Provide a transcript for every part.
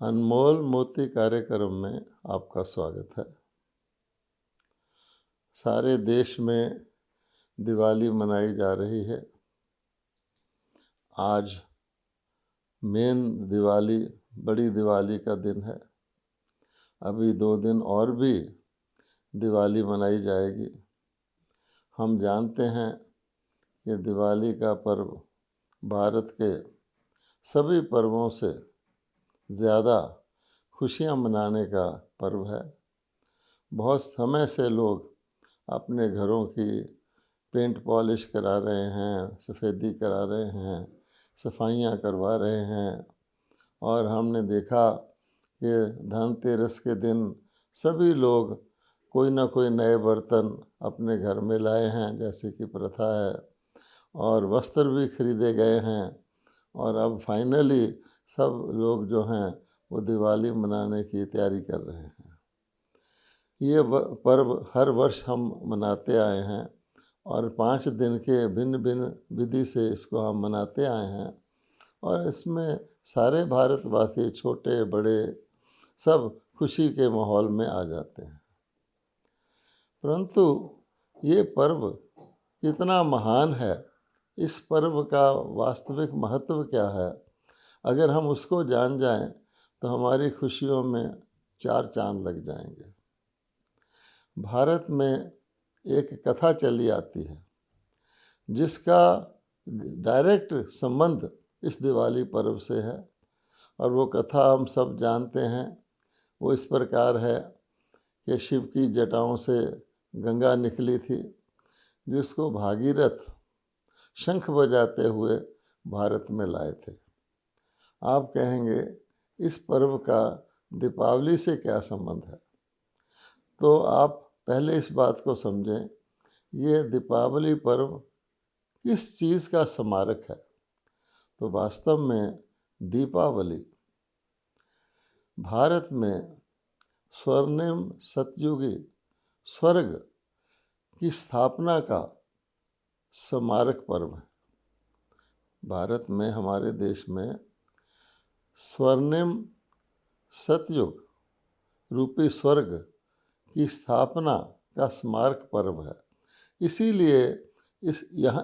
अनमोल मोती कार्यक्रम में आपका स्वागत है। सारे देश में दिवाली मनाई जा रही है। आज मेन दिवाली, बड़ी दिवाली का दिन है। अभी 2 दिन और भी दिवाली मनाई जाएगी। हम जानते हैं कि दिवाली का पर्व भारत के सभी पर्वों से ज़्यादा खुशियाँ मनाने का पर्व है। बहुत समय से लोग अपने घरों की पेंट पॉलिश करा रहे हैं, सफ़ेदी करा रहे हैं, सफाइयाँ करवा रहे हैं। और हमने देखा कि धनतेरस के दिन सभी लोग कोई ना कोई नए बर्तन अपने घर में लाए हैं, जैसे कि प्रथा है, और वस्त्र भी खरीदे गए हैं। और अब फाइनली सब लोग जो हैं वो दिवाली मनाने की तैयारी कर रहे हैं। ये पर्व हर वर्ष हम मनाते आए हैं और 5 दिन के भिन्न भिन्न विधि से इसको हम मनाते आए हैं। और इसमें सारे भारतवासी, छोटे बड़े, सब खुशी के माहौल में आ जाते हैं। परंतु ये पर्व कितना महान है, इस पर्व का वास्तविक महत्व क्या है, अगर हम उसको जान जाएं तो हमारी खुशियों में 4 चांद लग जाएंगे। भारत में एक कथा चली आती है जिसका डायरेक्ट संबंध इस दिवाली पर्व से है। और वो कथा हम सब जानते हैं। वो इस प्रकार है कि शिव की जटाओं से गंगा निकली थी, जिसको भागीरथ शंख बजाते हुए भारत में लाए थे। आप कहेंगे इस पर्व का दीपावली से क्या संबंध है? तो आप पहले इस बात को समझें, ये दीपावली पर्व किस चीज़ का स्मारक है। तो वास्तव में दीपावली भारत में स्वर्णिम सतयुगी स्वर्ग की स्थापना का स्मारक पर्व है। भारत में, हमारे देश में स्वर्णिम सतयुग रूपी स्वर्ग की स्थापना का स्मारक पर्व है। इसीलिए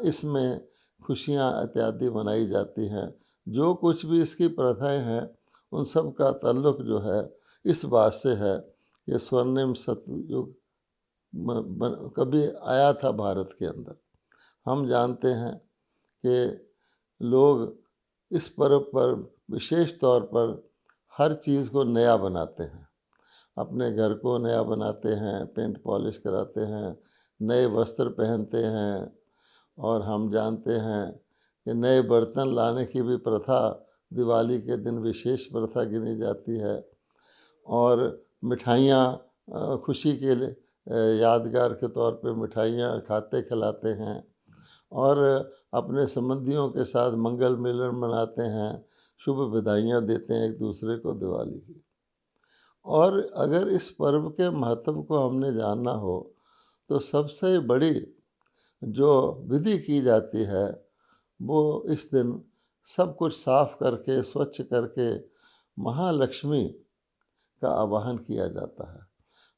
इसमें खुशियाँ इत्यादि मनाई जाती हैं। जो कुछ भी इसकी प्रथाएं हैं, उन सब का ताल्लुक जो है इस बात से है कि स्वर्णिम सतयुग कभी आया था भारत के अंदर। हम जानते हैं कि लोग इस पर्व पर विशेष तौर पर हर चीज़ को नया बनाते हैं। अपने घर को नया बनाते हैं, पेंट पॉलिश कराते हैं, नए वस्त्र पहनते हैं। और हम जानते हैं कि नए बर्तन लाने की भी प्रथा दिवाली के दिन विशेष प्रथा गिनी जाती है। और मिठाइयाँ खुशी के लिए यादगार के तौर पे मिठाइयाँ खाते खिलाते हैं और अपने संबंधियों के साथ मंगल मिलन मनाते हैं, शुभ विदाइयाँ देते हैं एक दूसरे को दिवाली की। और अगर इस पर्व के महत्व को हमने जानना हो तो सबसे बड़ी जो विधि की जाती है वो इस दिन सब कुछ साफ करके, स्वच्छ करके महालक्ष्मी का आवाहन किया जाता है।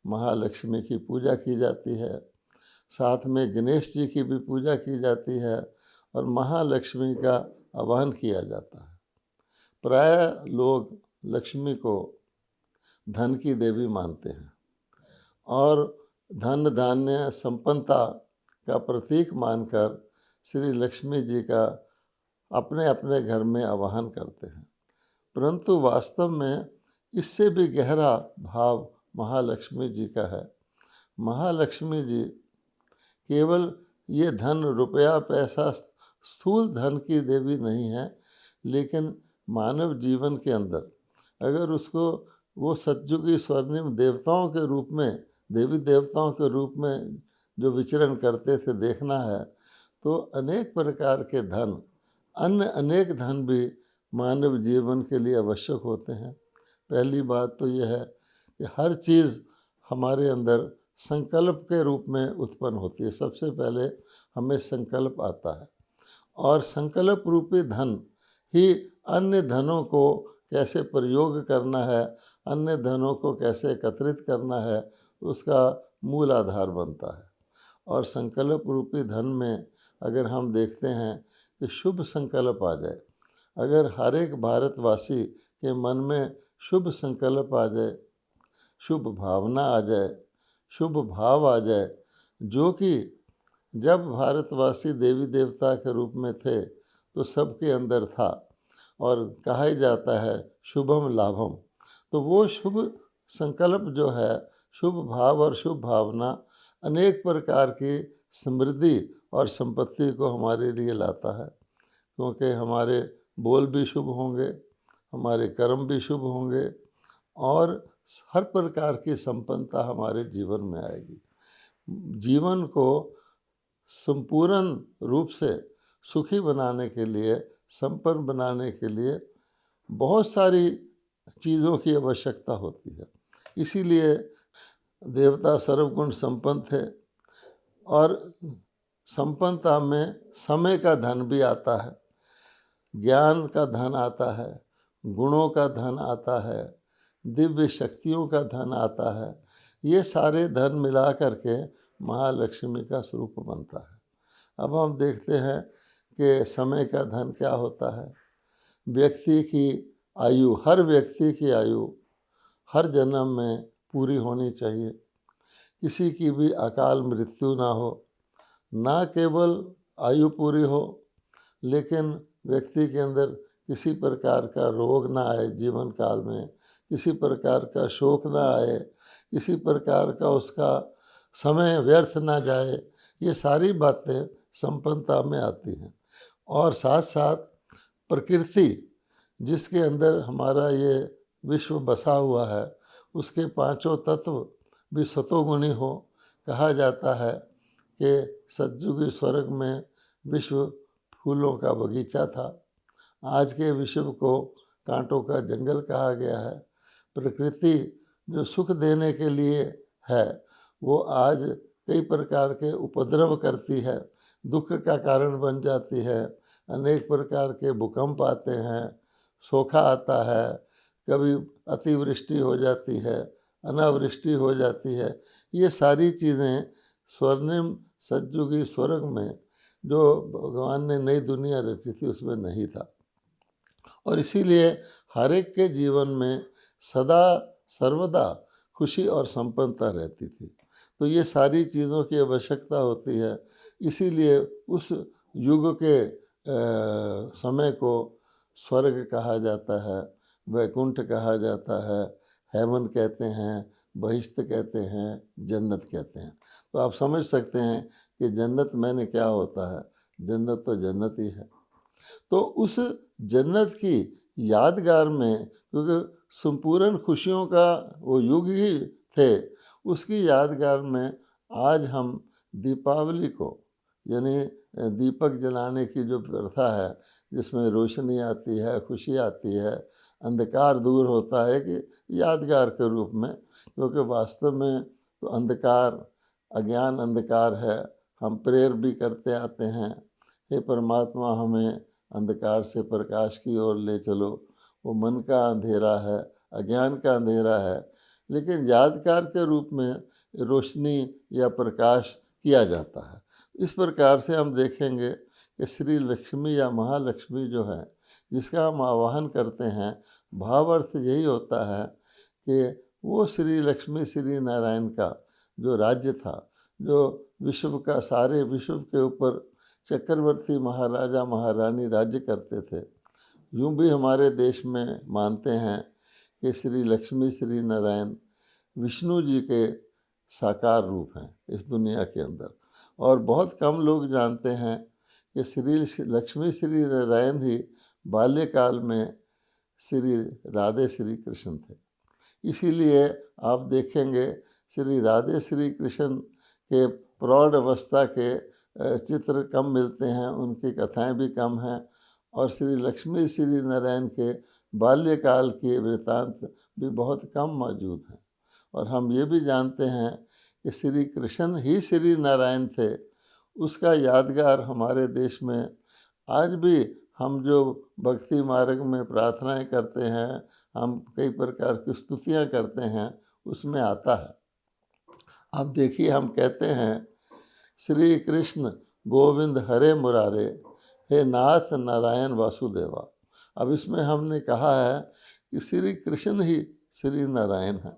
महालक्ष्मी की पूजा की जाती है, साथ में गणेश जी की भी पूजा की जाती है और महालक्ष्मी का आवाहन किया जाता है। प्रायः लोग लक्ष्मी को धन की देवी मानते हैं और धन धान्य संपन्नता का प्रतीक मानकर श्री लक्ष्मी जी का अपने अपने घर में आवाहन करते हैं। परंतु वास्तव में इससे भी गहरा भाव महालक्ष्मी जी का है। महालक्ष्मी जी केवल ये धन, रुपया, पैसा, स्थूल धन की देवी नहीं है, लेकिन मानव जीवन के अंदर अगर उसको वो सतयुगी स्वर्णिम देवताओं के रूप में, देवी देवताओं के रूप में जो विचरण करते थे देखना है, तो अनेक प्रकार के धन, अन्य अनेक धन भी मानव जीवन के लिए आवश्यक होते हैं। पहली बात तो यह है कि हर चीज़ हमारे अंदर संकल्प के रूप में उत्पन्न होती है। सबसे पहले हमें संकल्प आता है और संकल्प रूपी धन ही अन्य धनों को कैसे प्रयोग करना है, अन्य धनों को कैसे एकत्रित करना है, उसका मूल आधार बनता है। और संकल्प रूपी धन में अगर हम देखते हैं कि शुभ संकल्प आ जाए, अगर हर एक भारतवासी के मन में शुभ संकल्प आ जाए, शुभ भावना आ जाए, शुभ भाव आ जाए, जो कि जब भारतवासी देवी देवता के रूप में थे तो सबके अंदर था, और कहा ही जाता है शुभम लाभम। तो वो शुभ संकल्प जो है, शुभ भाव और शुभ भावना अनेक प्रकार की समृद्धि और संपत्ति को हमारे लिए लाता है, क्योंकि हमारे बोल भी शुभ होंगे, हमारे कर्म भी शुभ होंगे, और हर प्रकार की संपन्नता हमारे जीवन में आएगी। जीवन को संपूर्ण रूप से सुखी बनाने के लिए, संपन्न बनाने के लिए बहुत सारी चीज़ों की आवश्यकता होती है। इसीलिए देवता सर्वगुण संपन्न थे, और संपन्नता में समय का धन भी आता है, ज्ञान का धन आता है, गुणों का धन आता है, दिव्य शक्तियों का धन आता है। ये सारे धन मिला करके महालक्ष्मी का स्वरूप बनता है। अब हम देखते हैं कि समय का धन क्या होता है। व्यक्ति की आयु, हर व्यक्ति की आयु हर जन्म में पूरी होनी चाहिए, किसी की भी अकाल मृत्यु ना हो, ना केवल आयु पूरी हो, लेकिन व्यक्ति के अंदर किसी प्रकार का रोग ना आए जीवन काल में, किसी प्रकार का शोक ना आए, किसी प्रकार का उसका समय व्यर्थ ना जाए। ये सारी बातें संपन्नता में आती हैं। और साथ साथ प्रकृति जिसके अंदर हमारा ये विश्व बसा हुआ है, उसके पांचों तत्व भी सतोगुणी हो। कहा जाता है कि सतयुगी स्वर्ग में विश्व फूलों का बगीचा था, आज के विश्व को कांटों का जंगल कहा गया है। प्रकृति जो सुख देने के लिए है, वो आज कई प्रकार के उपद्रव करती है, दुख का कारण बन जाती है। अनेक प्रकार के भूकंप आते हैं, सूखा आता है, कभी अतिवृष्टि हो जाती है, अनावृष्टि हो जाती है। ये सारी चीज़ें स्वर्णिम सतयुगी स्वर्ग में जो भगवान ने नई दुनिया रची थी उसमें नहीं था। और इसीलिए हर एक के जीवन में सदा सर्वदा खुशी और संपन्नता रहती थी। तो ये सारी चीज़ों की आवश्यकता होती है। इसीलिए उस युग के समय को स्वर्ग कहा जाता है, वैकुंठ कहा जाता है, हेवन कहते हैं, बहिश्त कहते हैं, जन्नत कहते हैं। तो आप समझ सकते हैं कि जन्नत मैंने क्या होता है। जन्नत तो जन्नत ही है। तो उस जन्नत की यादगार में, क्योंकि संपूर्ण खुशियों का वो युग ही थे, उसकी यादगार में आज हम दीपावली को, यानी दीपक जलाने की जो प्रथा है, जिसमें रोशनी आती है, खुशी आती है, अंधकार दूर होता है, कि यादगार के रूप में, क्योंकि वास्तव में तो अंधकार, अज्ञान अंधकार है। हम प्रेयर भी करते आते हैं, हे परमात्मा हमें अंधकार से प्रकाश की ओर ले चलो। वो मन का अंधेरा है, अज्ञान का अंधेरा है, लेकिन यादगार के रूप में रोशनी या प्रकाश किया जाता है। इस प्रकार से हम देखेंगे कि श्री लक्ष्मी या महालक्ष्मी जो है, जिसका हम आवाहन करते हैं, भाव अर्थ यही होता है कि वो श्री लक्ष्मी श्री नारायण का जो राज्य था, जो विश्व का, सारे विश्व के ऊपर चक्रवर्ती महाराजा महारानी राज्य करते थे। यूँ भी हमारे देश में मानते हैं कि श्री लक्ष्मी श्री नारायण विष्णु जी के साकार रूप हैं इस दुनिया के अंदर। और बहुत कम लोग जानते हैं कि श्री लक्ष्मी श्री नारायण ही बाल्यकाल में श्री राधे श्री कृष्ण थे। इसीलिए आप देखेंगे श्री राधे श्री कृष्ण के प्रौढ़ अवस्था के चित्र कम मिलते हैं, उनकी कथाएं भी कम हैं, और श्री लक्ष्मी श्री नारायण के बाल्यकाल के वृतांत भी बहुत कम मौजूद हैं। और हम ये भी जानते हैं कि श्री कृष्ण ही श्री नारायण थे। उसका यादगार हमारे देश में आज भी हम जो भक्ति मार्ग में प्रार्थनाएं करते हैं, हम कई प्रकार की स्तुतियां करते हैं, उसमें आता है। अब देखिए, हम कहते हैं श्री कृष्ण गोविंद हरे मुरारे, हे नाथ नारायण वासुदेवा। अब इसमें हमने कहा है कि श्री कृष्ण ही श्री नारायण है।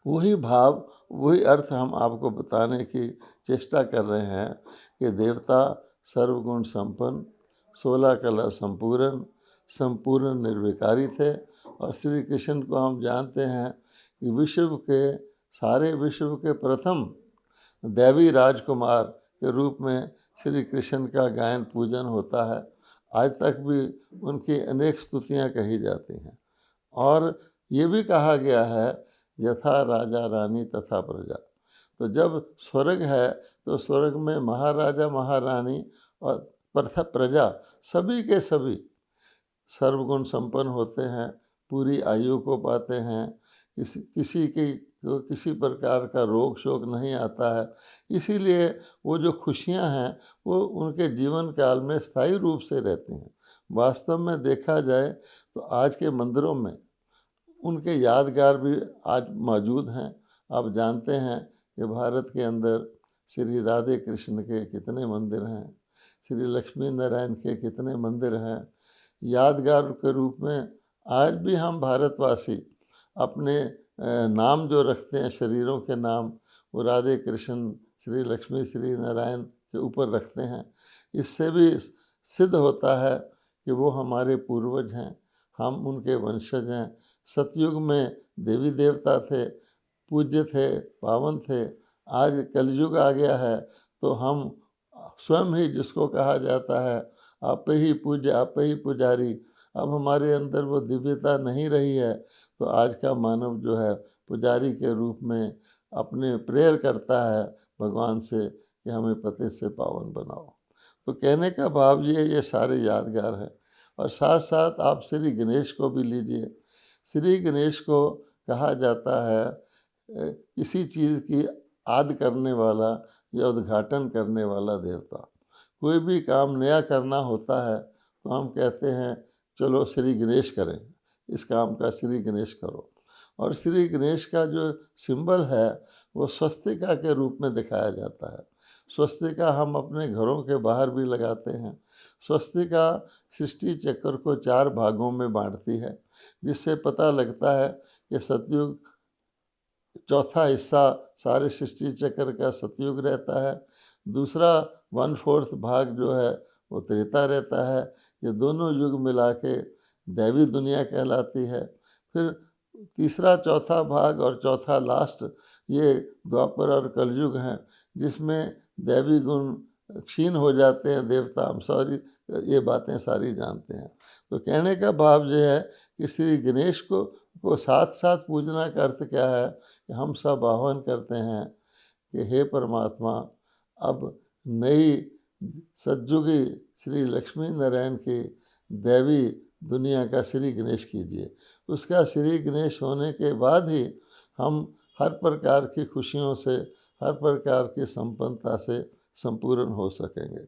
वही भाव, वही अर्थ हम आपको बताने की चेष्टा कर रहे हैं कि देवता सर्वगुण संपन्न, 16 कला संपूर्ण, संपूर्ण निर्विकारी थे। और श्री कृष्ण को हम जानते हैं कि सारे विश्व के प्रथम दैवी राजकुमार के रूप में श्री कृष्ण का गायन पूजन होता है। आज तक भी उनकी अनेक स्तुतियाँ कही जाती हैं। और ये भी कहा गया है, यथा राजा रानी तथा प्रजा। तो जब स्वर्ग है तो स्वर्ग में महाराजा महारानी और प्रजा सभी के सभी सर्वगुण संपन्न होते हैं, पूरी आयु को पाते हैं, किसी प्रकार का रोग शोक नहीं आता है। इसीलिए वो जो खुशियां हैं वो उनके जीवन काल में स्थायी रूप से रहती हैं। वास्तव में देखा जाए तो आज के मंदिरों में उनके यादगार भी आज मौजूद हैं। आप जानते हैं कि भारत के अंदर श्री राधे कृष्ण के कितने मंदिर हैं, श्री लक्ष्मी नारायण के कितने मंदिर हैं। यादगार के रूप में आज भी हम भारतवासी अपने नाम जो रखते हैं, शरीरों के नाम, वो राधे कृष्ण, श्री लक्ष्मी, श्री नारायण के ऊपर रखते हैं। इससे भी सिद्ध होता है कि वो हमारे पूर्वज हैं, हम उनके वंशज हैं। सतयुग में देवी देवता थे, पूज्य थे, पावन थे। आज कलयुग आ गया है तो हम स्वयं ही, जिसको कहा जाता है आप ही पूज्य आप ही पुजारी, अब हमारे अंदर वो दिव्यता नहीं रही है। तो आज का मानव जो है पुजारी के रूप में अपने प्रेयर करता है भगवान से कि हमें पति से पावन बनाओ। तो कहने का भाव ये सारे यादगार हैं। और साथ साथ आप श्री गणेश को भी लीजिए। श्री गणेश को कहा जाता है किसी चीज़ की आदि करने वाला या उद्घाटन करने वाला देवता। कोई भी काम नया करना होता है तो हम कहते हैं चलो श्री गणेश करें, इस काम का श्री गणेश करो। और श्री गणेश का जो सिंबल है वो स्वस्तिका के रूप में दिखाया जाता है। स्वस्तिका हम अपने घरों के बाहर भी लगाते हैं। स्वस्तिका सृष्टि चक्र को 4 भागों में बांटती है, जिससे पता लगता है कि सतयुग चौथा हिस्सा सारे सृष्टि चक्र का सतयुग रहता है। दूसरा 1/4 भाग जो है वो त्रेता रहता है। ये दोनों युग मिला के दैवी दुनिया कहलाती है। फिर तीसरा चौथा भाग और चौथा लास्ट ये द्वापर और कलयुग हैं, जिसमें दैवी गुण क्षीण हो जाते हैं। देवता, हम सॉरी, ये बातें सारी जानते हैं। तो कहने का भाव ये है कि श्री गणेश को साथ साथ पूजना का अर्थ क्या है कि हम सब आह्वान करते हैं कि हे परमात्मा, अब नई सतयुगी श्री लक्ष्मी नारायण की दैवी दुनिया का श्री गणेश कीजिए। उसका श्री गणेश होने के बाद ही हम हर प्रकार की खुशियों से, हर प्रकार की संपन्नता से संपूर्ण हो सकेंगे।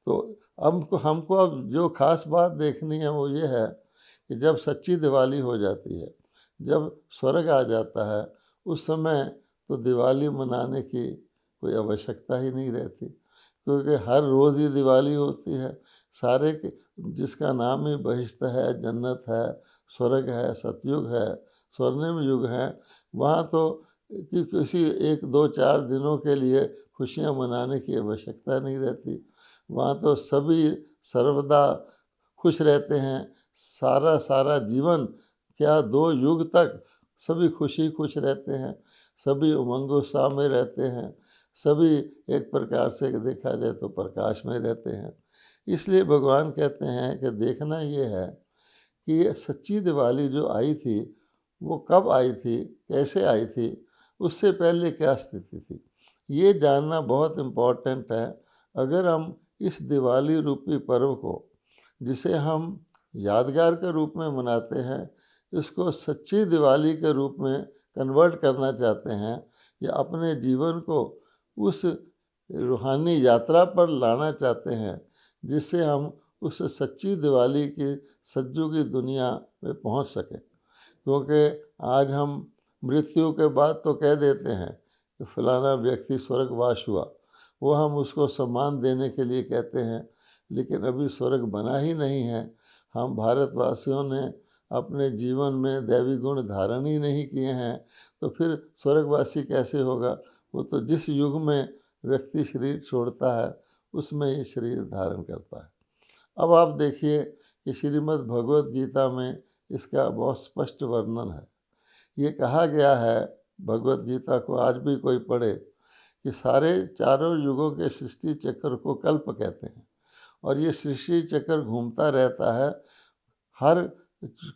तो हमको अब जो खास बात देखनी है वो ये है कि जब सच्ची दिवाली हो जाती है, जब स्वर्ग आ जाता है, उस समय तो दिवाली मनाने की कोई आवश्यकता ही नहीं रहती, क्योंकि हर रोज़ ही दिवाली होती है। सारे जिसका नाम ही बहिश्त है, जन्नत है, स्वर्ग है, सतयुग है, स्वर्णिम युग है, वहाँ तो किसी 1, 2, 4 दिनों के लिए खुशियाँ मनाने की आवश्यकता नहीं रहती। वहाँ तो सभी सर्वदा खुश रहते हैं। सारा जीवन, क्या 2 युग तक सभी खुश रहते हैं, सभी उमंग उत्साह में रहते हैं, सभी एक प्रकार से देखा जाए तो प्रकाश में रहते हैं। इसलिए भगवान कहते हैं कि देखना ये है कि ये सच्ची दिवाली जो आई थी वो कब आई थी, कैसे आई थी, उससे पहले क्या स्थिति थी, ये जानना बहुत इम्पोर्टेंट है। अगर हम इस दिवाली रूपी पर्व को, जिसे हम यादगार के रूप में मनाते हैं, इसको सच्ची दिवाली के रूप में कन्वर्ट करना चाहते हैं या अपने जीवन को उस रूहानी यात्रा पर लाना चाहते हैं जिससे हम उस सच्ची दिवाली की सज्जू की दुनिया में पहुंच सके। क्योंकि आज हम मृत्यु के बाद तो कह देते हैं कि फलाना व्यक्ति स्वर्गवास हुआ, वो हम उसको सम्मान देने के लिए कहते हैं, लेकिन अभी स्वर्ग बना ही नहीं है। हम भारतवासियों ने अपने जीवन में दैवी गुण धारण ही नहीं किए हैं, तो फिर स्वर्गवासी कैसे होगा? वो तो जिस युग में व्यक्ति शरीर छोड़ता है उसमें ही शरीर धारण करता है। अब आप देखिए कि श्रीमद् भगवत गीता में इसका बहुत स्पष्ट वर्णन है। ये कहा गया है, भगवत गीता को आज भी कोई पढ़े, कि सारे चारों युगों के सृष्टि चक्र को कल्प कहते हैं, और ये सृष्टि चक्र घूमता रहता है, हर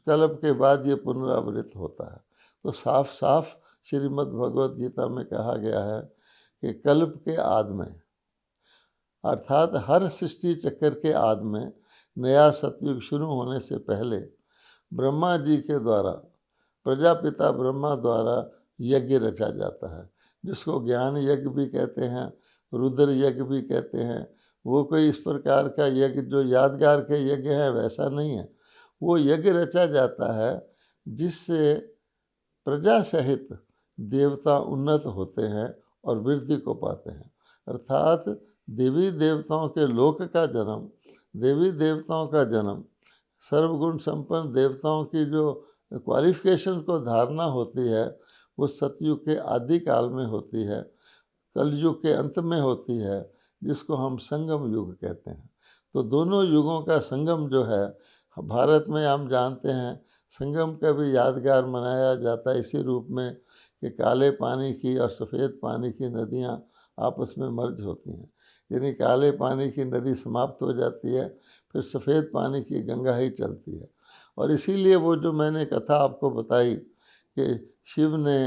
कल्प के बाद ये पुनरावृत्त होता है। तो साफ साफ श्रीमद् भगवत गीता में कहा गया है कि कल्प के आदि में, अर्थात हर सृष्टि चक्र के आदि में, नया सतयुग शुरू होने से पहले ब्रह्मा जी के द्वारा, प्रजापिता ब्रह्मा द्वारा यज्ञ रचा जाता है, जिसको ज्ञान यज्ञ भी कहते हैं, रुद्र यज्ञ भी कहते हैं। वो कोई इस प्रकार का यज्ञ जो यादगार के यज्ञ है वैसा नहीं है। वो यज्ञ रचा जाता है जिससे प्रजा सहित देवता उन्नत होते हैं और वृद्धि को पाते हैं। अर्थात देवी देवताओं के लोक का जन्म, देवी देवताओं का जन्म, सर्वगुण संपन्न देवताओं की जो क्वालिफिकेशन को धारणा होती है वो सतयुग के आदि काल में होती है, कलयुग के अंत में होती है, जिसको हम संगम युग कहते हैं। तो दोनों युगों का संगम जो है, भारत में हम जानते हैं संगम का भी यादगार मनाया जाता है इसी रूप में कि काले पानी की और सफ़ेद पानी की नदियाँ आपस में मर्ज होती हैं। यानी काले पानी की नदी समाप्त हो जाती है, फिर सफ़ेद पानी की गंगा ही चलती है। और इसीलिए वो जो मैंने कथा आपको बताई कि शिव ने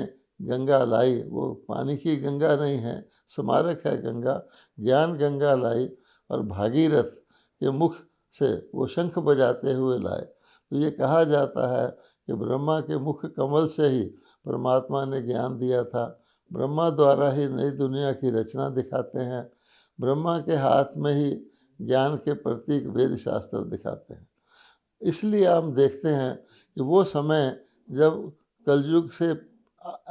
गंगा लाई, वो पानी की गंगा नहीं है, स्मारक है गंगा, ज्ञान गंगा लाई, और भागीरथ के मुख से वो शंख बजाते हुए लाए। तो ये कहा जाता है कि ब्रह्मा के मुख कमल से ही परमात्मा ने ज्ञान दिया था। ब्रह्मा द्वारा ही नई दुनिया की रचना दिखाते हैं, ब्रह्मा के हाथ में ही ज्ञान के प्रतीक वेद शास्त्र दिखाते हैं। इसलिए हम देखते हैं कि वो समय जब कलयुग से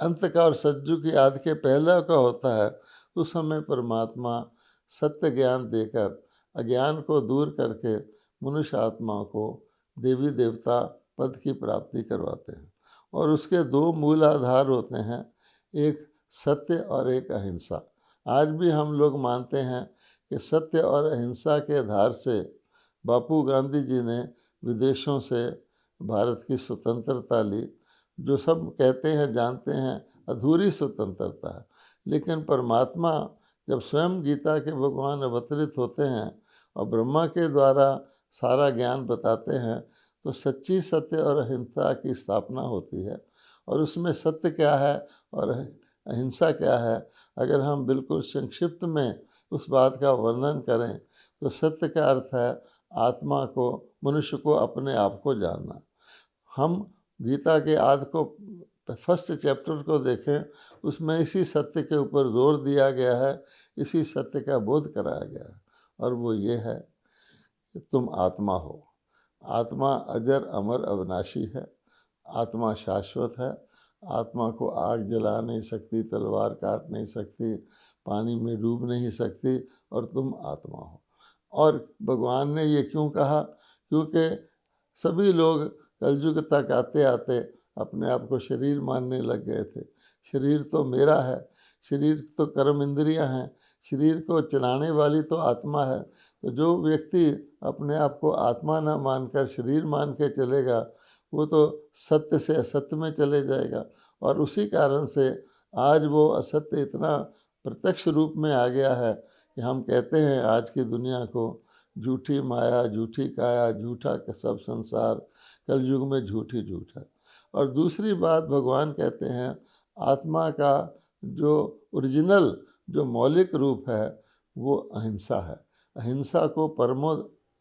अंत का और सतयुग की आदि के पहले का होता है, उस समय परमात्मा सत्य ज्ञान देकर अज्ञान को दूर करके मनुष्य आत्मा को देवी देवता पद की प्राप्ति करवाते हैं। और उसके दो मूल आधार होते हैं, एक सत्य और एक अहिंसा। आज भी हम लोग मानते हैं कि सत्य और अहिंसा के आधार से बापू गांधी जी ने विदेशों से भारत की स्वतंत्रता ली, जो सब कहते हैं जानते हैं अधूरी स्वतंत्रता है। लेकिन परमात्मा जब स्वयं गीता के भगवान अवतरित होते हैं और ब्रह्मा के द्वारा सारा ज्ञान बताते हैं, तो सच्ची सत्य और अहिंसा की स्थापना होती है। और उसमें सत्य क्या है और अहिंसा क्या है, अगर हम बिल्कुल संक्षिप्त में उस बात का वर्णन करें तो सत्य का अर्थ है आत्मा को, मनुष्य को अपने आप को जानना। हम गीता के आदि को फर्स्ट चैप्टर को देखें, उसमें इसी सत्य के ऊपर जोर दिया गया है, इसी सत्य का बोध कराया गया है, और वो ये है कि तुम आत्मा हो। आत्मा अजर अमर अविनाशी है, आत्मा शाश्वत है, आत्मा को आग जला नहीं सकती, तलवार काट नहीं सकती, पानी में डूब नहीं सकती, और तुम आत्मा हो। और भगवान ने ये क्यों कहा? क्योंकि सभी लोग कलयुग तक आते आते अपने आप को शरीर मानने लग गए थे। शरीर तो मेरा है, शरीर तो कर्म इंद्रियां हैं, शरीर को चलाने वाली तो आत्मा है। तो जो व्यक्ति अपने आप को आत्मा न मानकर शरीर मान के चलेगा, वो तो सत्य से असत्य में चले जाएगा। और उसी कारण से आज वो असत्य इतना प्रत्यक्ष रूप में आ गया है कि हम कहते हैं आज की दुनिया को, झूठी माया, झूठी काया, झूठा सब संसार, कलयुग में झूठी झूठ है। और दूसरी बात भगवान कहते हैं आत्मा का जो ओरिजिनल, जो मौलिक रूप है वो अहिंसा है। अहिंसा को परमो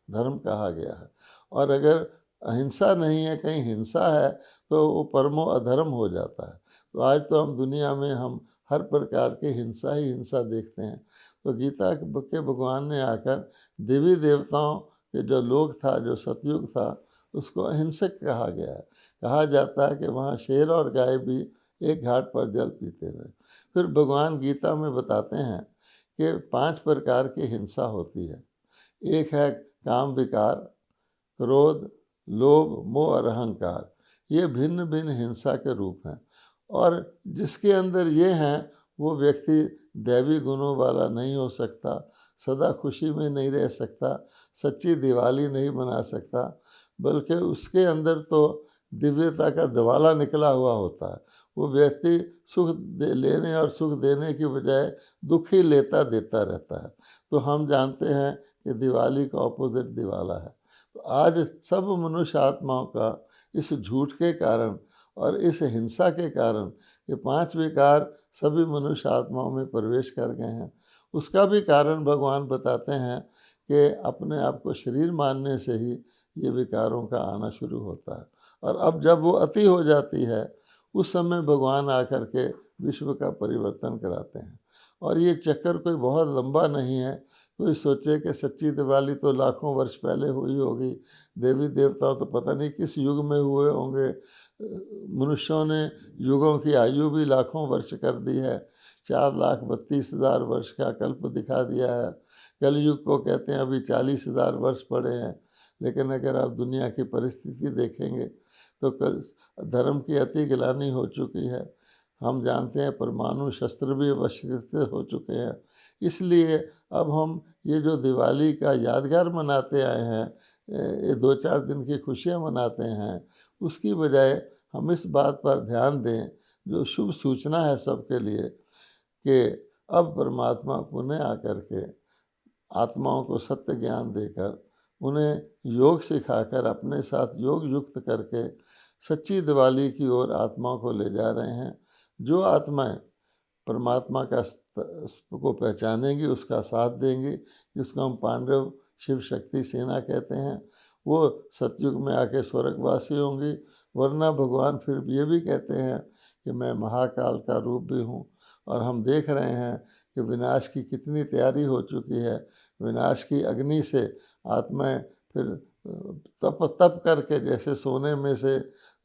धर्म कहा गया है। और अगर अहिंसा नहीं है, कहीं हिंसा है, तो वो परमो अधर्म हो जाता है। तो आज तो हम दुनिया में हम हर प्रकार की हिंसा ही हिंसा देखते हैं। तो गीता के भगवान ने आकर देवी देवताओं कि जो लोग था, जो सतयुग था, उसको अहिंसक कहा गया है। कहा जाता है कि वहाँ शेर और गाय भी एक घाट पर जल पीते थे। फिर भगवान गीता में बताते हैं कि 5 प्रकार की हिंसा होती है। एक है काम विकार, क्रोध, लोभ, मोह और अहंकार। ये भिन्न भिन्न हिंसा के रूप हैं, और जिसके अंदर ये हैं वो व्यक्ति दैवी गुणों वाला नहीं हो सकता, सदा खुशी में नहीं रह सकता, सच्ची दिवाली नहीं मना सकता, बल्कि उसके अंदर तो दिव्यता का दिवाला निकला हुआ होता है। वो व्यक्ति लेने और सुख देने की बजाय दुख ही लेता देता रहता है। तो हम जानते हैं कि दिवाली का ऑपोजिट दिवाला है। तो आज सब मनुष्य आत्माओं का इस झूठ के कारण और इस हिंसा के कारण ये 5 विकार सभी मनुष्य आत्माओं में प्रवेश कर गए हैं। उसका भी कारण भगवान बताते हैं कि अपने आप को शरीर मानने से ही ये विकारों का आना शुरू होता है, और अब जब वो अति हो जाती है उस समय भगवान आकर के विश्व का परिवर्तन कराते हैं। और ये चक्कर कोई बहुत लंबा नहीं है। कोई सोचे कि सच्ची दिवाली तो लाखों वर्ष पहले हुई होगी, देवी देवता तो पता नहीं किस युग में हुए होंगे। मनुष्यों ने युगों की आयु भी लाखों वर्ष कर दी है, 4,32,000 वर्ष का कल्प दिखा दिया है। कलयुग को कहते हैं अभी 40,000 वर्ष पड़े हैं। लेकिन अगर आप दुनिया की परिस्थिति देखेंगे तो धर्म की अति गिलानी हो चुकी है। हम जानते हैं परमाणु शस्त्र भी आविष्कृत हो चुके हैं। इसलिए अब हम ये जो दिवाली का यादगार मनाते आए हैं, ये 2-4 दिन की खुशियाँ मनाते हैं, उसकी बजाय हम इस बात पर ध्यान दें, जो शुभ सूचना है सबके लिए, कि अब परमात्मा पुनः आकर के आत्माओं को सत्य ज्ञान देकर, उन्हें योग सिखाकर, अपने साथ योग युक्त करके सच्ची दिवाली की ओर आत्माओं को ले जा रहे हैं। जो आत्माएं परमात्मा का को पहचानेंगी, उसका साथ देंगी, जिसको हम पांडव शिव शक्ति सेना कहते हैं, वो सतयुग में आके स्वर्गवासी होंगी। वरना भगवान फिर ये भी कहते हैं कि मैं महाकाल का रूप भी हूँ, और हम देख रहे हैं कि विनाश की कितनी तैयारी हो चुकी है। विनाश की अग्नि से आत्माएं फिर तप तप करके, जैसे सोने में से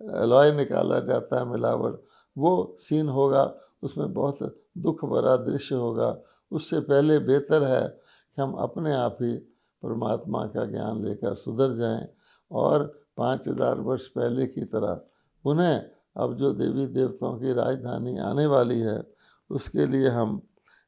अलॉय निकाला जाता है, मिलावट, वो सीन होगा। उसमें बहुत दुख भरा दृश्य होगा। उससे पहले बेहतर है कि हम अपने आप ही परमात्मा का ज्ञान लेकर सुधर जाएं, और 5,000 वर्ष पहले की तरह पुनः अब जो देवी देवताओं की राजधानी आने वाली है, उसके लिए हम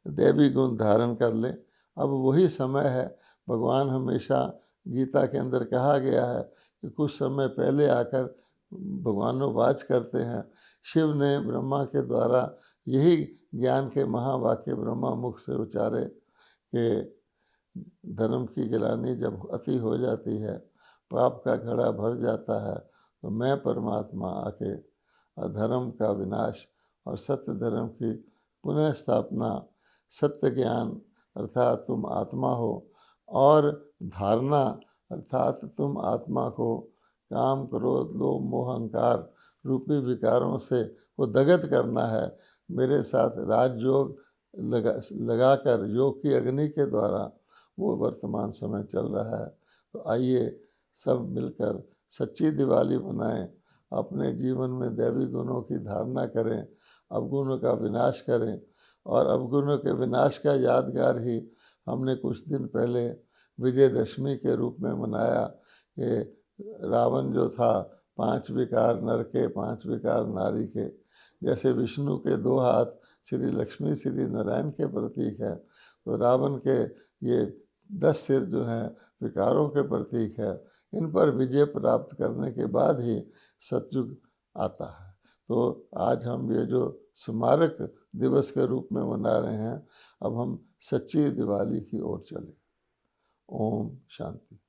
दैवी गुण धारण कर लें। अब वही समय है। भगवान हमेशा गीता के अंदर कहा गया है कि कुछ समय पहले आकर भगवानों करते हैं। शिव ने ब्रह्मा के द्वारा यही ज्ञान के महावाक्य ब्रह्मा मुख से उचारे कि धर्म की गिलानी जब अति हो जाती है, पाप का घड़ा भर जाता है, तो मैं परमात्मा आके अधर्म का विनाश और सत्य धर्म की पुनः स्थापना, सत्य ज्ञान अर्थात तुम आत्मा हो, और धारणा अर्थात तुम आत्मा को काम, क्रोध, लोभ, मोह, अहंकार रूपी विकारों से वो दगत करना है। मेरे साथ राजयोग लगाकर योग की अग्नि के द्वारा वो वर्तमान समय चल रहा है। तो आइए सब मिलकर सच्ची दिवाली मनाएं, अपने जीवन में दैवी गुणों की धारणा करें, अवगुणों का विनाश करें। और अवगुणों के विनाश का यादगार ही हमने कुछ दिन पहले विजयदशमी के रूप में मनाया कि रावण जो था 5 विकार नर के, 5 विकार नारी के। जैसे विष्णु के 2 हाथ श्री लक्ष्मी श्री नारायण के प्रतीक हैं, तो रावण के ये 10 सिर जो हैं विकारों के प्रतीक है। इन पर विजय प्राप्त करने के बाद ही सतयुग आता है। तो आज हम ये जो स्मारक दिवस के रूप में मना रहे हैं, अब हम सच्ची दिवाली की ओर चलें। ओम शांति।